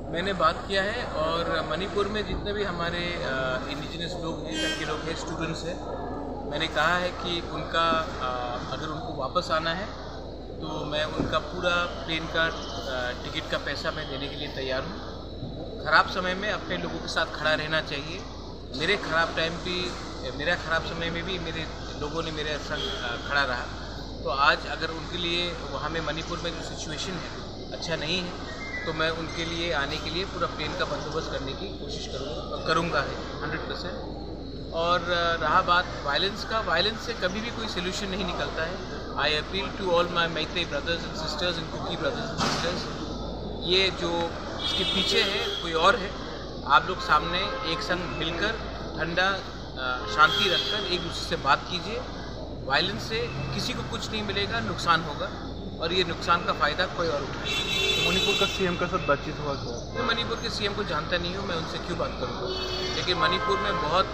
मैंने बात किया है और मणिपुर में जितने भी हमारे इंडिजिनस लोग हैं, टर्की लोग हैं, स्टूडेंट्स हैं, मैंने कहा है कि उनका अगर उनको वापस आना है तो मैं उनका पूरा प्लेन का टिकट का पैसा मैं देने के लिए तैयार हूँ। ख़राब समय में अपने लोगों के साथ खड़ा रहना चाहिए। मेरे ख़राब समय में भी मेरे लोगों ने मेरे संग खड़ा रहा। तो आज अगर उनके लिए वहाँ में मणिपुर में जो सिचुएशन है अच्छा नहीं है तो मैं उनके लिए आने के लिए पूरा प्लेन का बंदोबस्त करने की कोशिश करूँगा 100%। और रहा बात वायलेंस का, वायलेंस से कभी भी कोई सोल्यूशन नहीं निकलता है। I appeal to all my Meitei brothers and sisters and Kuki brothers and sisters, ये जो इसके पीछे है कोई और है। आप लोग सामने एक संग मिलकर ठंडा शांति रखकर एक दूसरे से बात कीजिए। वायलेंस से किसी को कुछ नहीं मिलेगा, नुकसान होगा और ये नुकसान का फ़ायदा कोई और उठाएगा। तो मणिपुर का सीएम के साथ बातचीत हुआ क्या? मैं मणिपुर के सीएम को जानता नहीं हूँ, मैं उनसे क्यों बात करूँगा। लेकिन मणिपुर में बहुत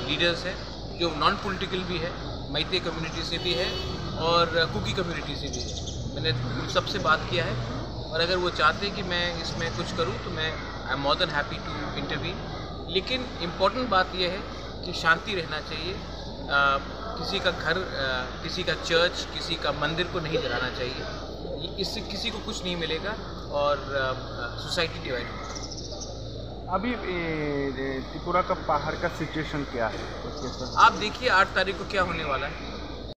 लीडर्स हैं जो नॉन पॉलिटिकल भी है, मैते कम्युनिटी से भी है और कुकी कम्युनिटी से भी है। मैंने उन सबसे बात किया है और अगर वो चाहते हैं कि मैं इसमें कुछ करूँ तो मैं I am more than happy to intervene. लेकिन इम्पॉर्टेंट बात यह है कि शांति रहना चाहिए। किसी का घर, किसी का चर्च, किसी का मंदिर को नहीं जलाना चाहिए। इससे किसी को कुछ नहीं मिलेगा और सोसाइटी डिवाइड होगी। अभी त्रिपुरा का पहाड़ का सिचुएशन क्या है? आप देखिए 8 तारीख को क्या होने वाला है।